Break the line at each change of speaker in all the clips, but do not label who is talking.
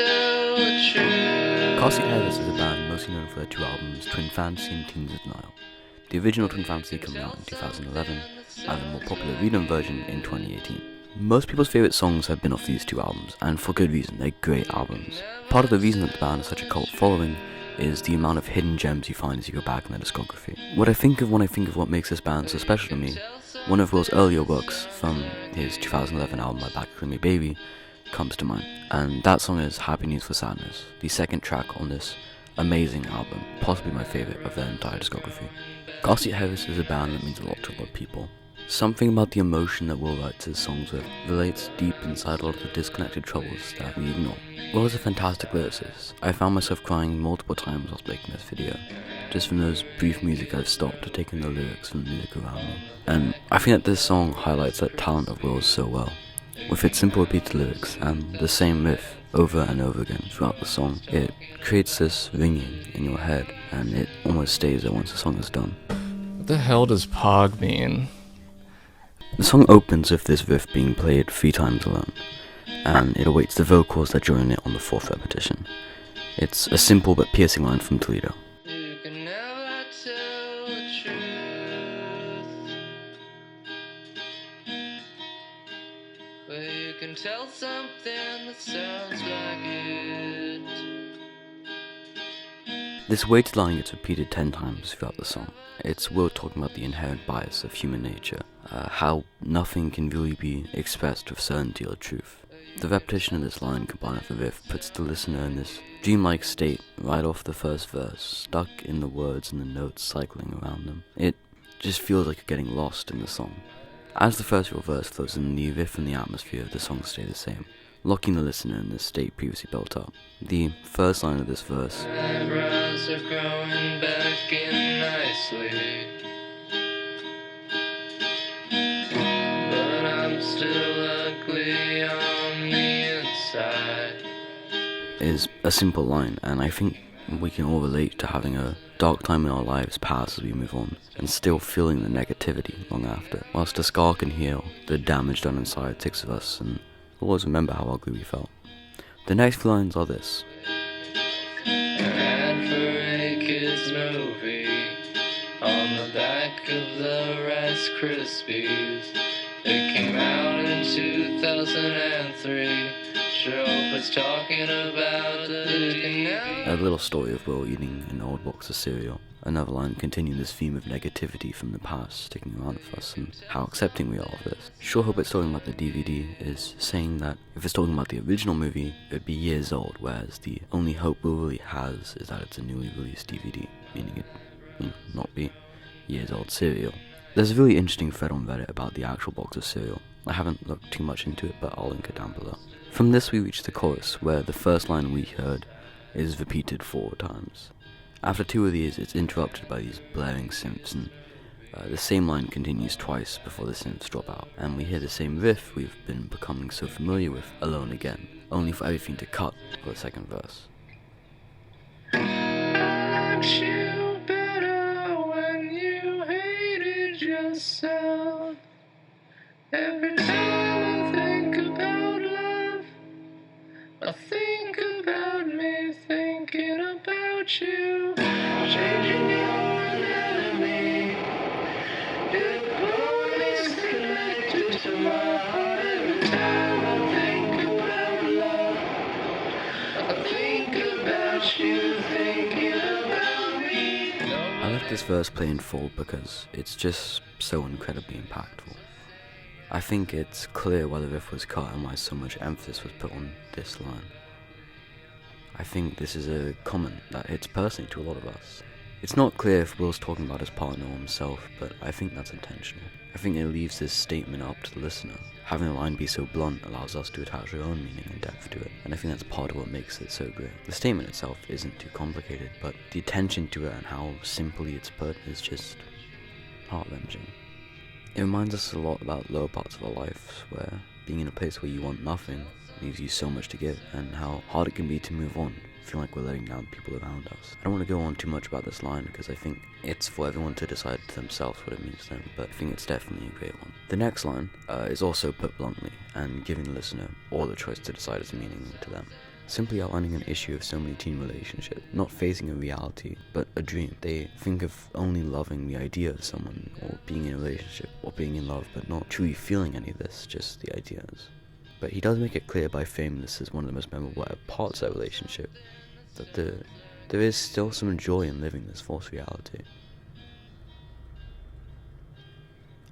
tell the truth.
Car Seat Headrest is a band mostly known for their two albums, Twin Fantasy and Teens of Denial. The original Twin Fantasy coming out in 2011, and the more popular redone version in 2018. Most people's favourite songs have been off these two albums, and for good reason. They're great albums. Part of the reason that the band has such a cult following is the amount of hidden gems you find as you go back in their discography. What I think of when I think of what makes this band so special to me, one of Will's earlier works from his 2011 album My Back Me Baby comes to mind, and that song is Happy News for Sadness, the second track on this amazing album, possibly my favourite of their entire discography. Car Seat Headrest is a band that means a lot to a lot of people. Something about the emotion that Will writes his songs with relates deep inside a lot of the disconnected troubles that we ignore. Will is a fantastic lyricist. I found myself crying multiple times whilst making this video, just from those brief music I've stopped to take in the lyrics from the music around me. And I think that this song highlights that talent of Will's so well. With its simple repeated lyrics and the same riff over and over again throughout the song, it creates this ringing in your head, and it almost stays there once the song is done.
What the hell does Pog mean?
The song opens with this riff being played 3 times alone, and it awaits the vocals that join it on the 4th repetition. It's a simple but piercing line from Toledo.
You can never tell the truth, but you can tell something that sounds like it.
This weighted line gets repeated 10 times throughout the song. It's Will talking about the inherent bias of human nature, how nothing can really be expressed with certainty or truth. The repetition of this line combined with the riff puts the listener in this dreamlike state right off the first verse, stuck in the words and the notes cycling around them. It just feels like you're getting lost in the song. As the first real verse flows in, the riff and the atmosphere of the song stay the same, locking the listener in this state previously built up. The first line of this verse,
Eyebrows are growing back in nicely, but I'm still ugly on the inside.
is a simple line, and I think we can all relate to having a dark time in our lives pass as we move on, and still feeling the negativity long after. Whilst the scar can heal, the damage done inside sticks with us, and we'll always remember how ugly we felt. The next few lines are this.
An ad for a kids movie on the back of the Rice Krispies. It came out in 2003. Sure hope it's talking about the
A little story of Will eating an old box of cereal. Another line continuing this theme of negativity from the past sticking around with us and how accepting we are of this. Sure hope it's talking about the DVD is saying that if it's talking about the original movie, it would be years old, whereas the only hope Will really has is that it's a newly released DVD, meaning it, not be years old cereal. There's a really interesting thread on Reddit about the actual box of cereal. I haven't looked too much into it, but I'll link it down below. From this we reach the chorus, where the first line we heard is repeated 4 times. After 2 of these, it's interrupted by these blaring synths, and the same line continues twice before the synths drop out, and we hear the same riff we've been becoming so familiar with alone again, only for everything to cut for the second verse.
liked you better when you hated yourself. Every time I think about love, I think about me thinking about you. Changing your anatomy, your body's connected to my heart. Every time I think about love, I think about you thinking about me.
I let this verse play in full because it's just so incredibly impactful. I think it's clear why the riff was cut and why so much emphasis was put on this line. I think this is a comment that hits personally to a lot of us. It's not clear if Will's talking about his partner or himself, but I think that's intentional. I think it leaves this statement up to the listener. Having a line be so blunt allows us to attach our own meaning and depth to it, and I think that's part of what makes it so great. The statement itself isn't too complicated, but the attention to it and how simply it's put is just heart-wrenching. It reminds us a lot about lower parts of our lives, where being in a place where you want nothing leaves you so much to give, and how hard it can be to move on, feeling like we're letting down people around us. I don't want to go on too much about this line because I think it's for everyone to decide to themselves what it means to them, but I think it's definitely a great one. The next line is also put bluntly and giving the listener all the choice to decide its meaning to them. simply outlining an issue of so many teen relationships, not facing a reality, but a dream. They think of only loving the idea of someone, or being in a relationship, or being in love, but not truly feeling any of this, just the ideas. But he does make it clear by framing this as one of the most memorable parts of that relationship, that there is still some joy in living this false reality.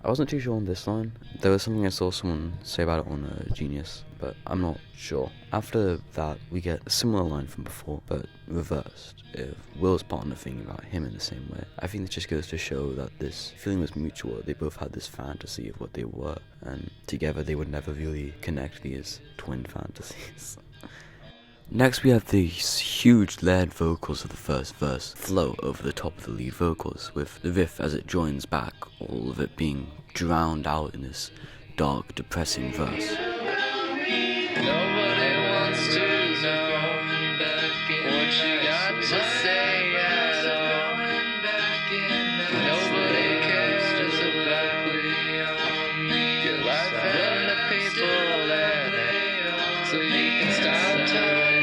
I wasn't too sure on this line. There was something I saw someone say about it on Genius, but I'm not sure. After that, we get a similar line from before, but reversed. If Will's partner thinking about him in the same way. I think this just goes to show that this feeling was mutual. They both had this fantasy of what they were, and together they would never really connect these twin fantasies. Next we have these huge layered vocals of the first verse flow over the top of the lead vocals, with the riff as it joins back, all of it being drowned out in this dark, depressing verse.
Nobody wants to know what you got to say at all. Nobody cares exactly your life and the people that, so you can stop talking.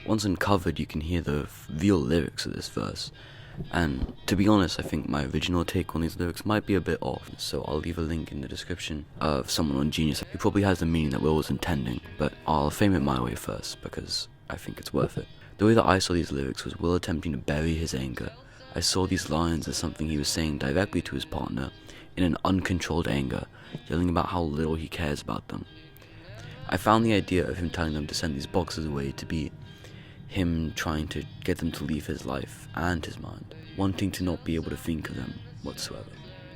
Once uncovered, you can hear the real lyrics of this verse, and to be honest, I think my original take on these lyrics might be a bit off, so I'll leave a link in the description of someone on Genius who probably has the meaning that Will was intending, but I'll frame it my way first, because I think it's worth it. The way that I saw these lyrics was Will attempting to bury his anger. I saw these lines as something he was saying directly to his partner, in an uncontrolled anger, yelling about how little he cares about them. I found the idea of him telling them to send these boxes away to be him trying to get them to leave his life and his mind, wanting to not be able to think of them whatsoever.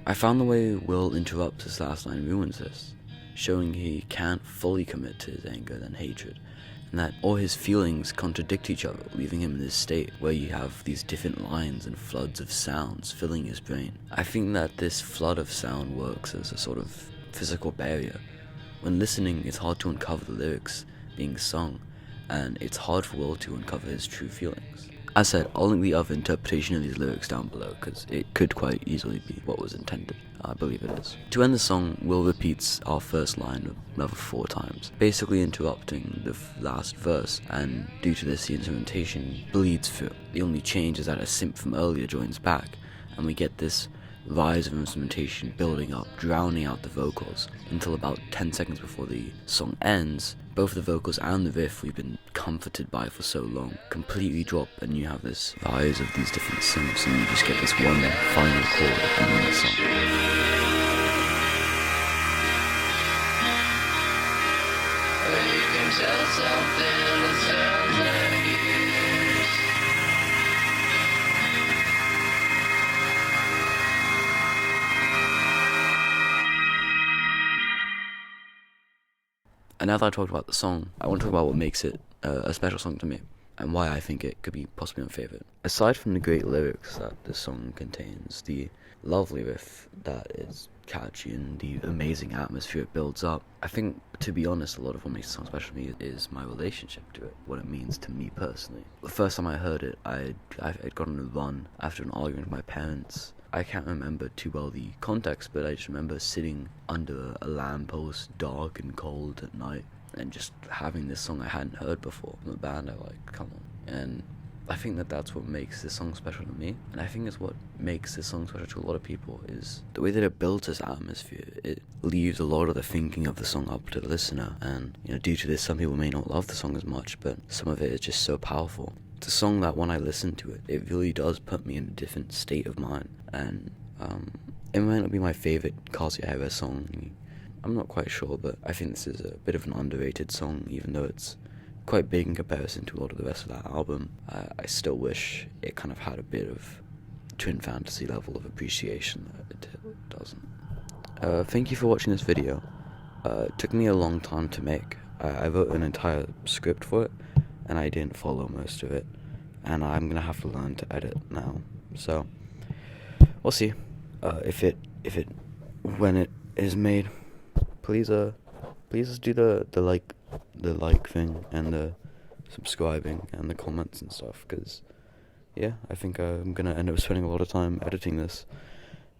I found the way Will interrupts this last line ruins this, showing he can't fully commit to his anger and hatred, and that all his feelings contradict each other, leaving him in this state where you have these different lines and floods of sounds filling his brain. I think that this flood of sound works as a sort of physical barrier. When listening, it's hard to uncover the lyrics being sung, and it's hard for Will to uncover his true feelings. As said, I'll link the other interpretation of these lyrics down below, because it could quite easily be what was intended. I believe it is. To end the song, Will repeats our first line another 4 times, basically interrupting the last verse, and due to this the instrumentation bleeds through. The only change is that a synth from earlier joins back, and we get this rise of instrumentation building up, drowning out the vocals, until about 10 seconds before the song ends, both the vocals and the riff we've been comforted by for so long completely drop, and you have this rise of these different synths, and you just get this one final chord ending the song.
You can tell something that sounds like years.
And now that I talked about the song, I want to talk about what makes it a special song to me, and why I think it could be possibly my favourite. Aside from the great lyrics that this song contains, the lovely riff that is catchy and the amazing atmosphere it builds up, I think, to be honest, a lot of what makes the song special to me is my relationship to it, what it means to me personally. The first time I heard it, I'd gone on a run after an argument with my parents. I can't remember too well the context, but I just remember sitting under a lamppost, dark and cold at night, and just having this song I hadn't heard before from a band I like, come on. And I think that that's what makes this song special to me, and I think it's what makes this song special to a lot of people, is the way that it builds this atmosphere. It leaves a lot of the thinking of the song up to the listener, and due to this, some people may not love the song as much, but some of it is just so powerful. It's a song that when I listen to it, it really does put me in a different state of mind, and it might not be my favourite Car Seat Headrest song. I'm not quite sure, but I think this is a bit of an underrated song, even though it's quite big in comparison to a lot of the rest of that album. I still wish it kind of had a bit of Twin Fantasy level of appreciation that it doesn't. Thank you for watching this video. It took me a long time to make. I wrote an entire script for it, and I didn't follow most of it, and I'm gonna have to learn to edit now. So we'll see. When it is made, please do the the like thing and the subscribing and the comments and stuff, because yeah, I think I'm gonna end up spending a lot of time editing this,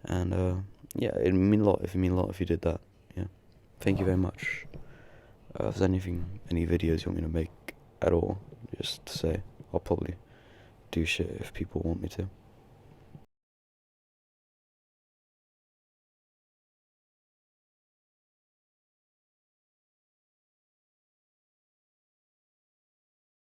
and yeah, it'd mean a lot if you did that. Yeah, thank you very much. If there's any videos you want me to make at all, just say. I'll probably do shit if people want me to.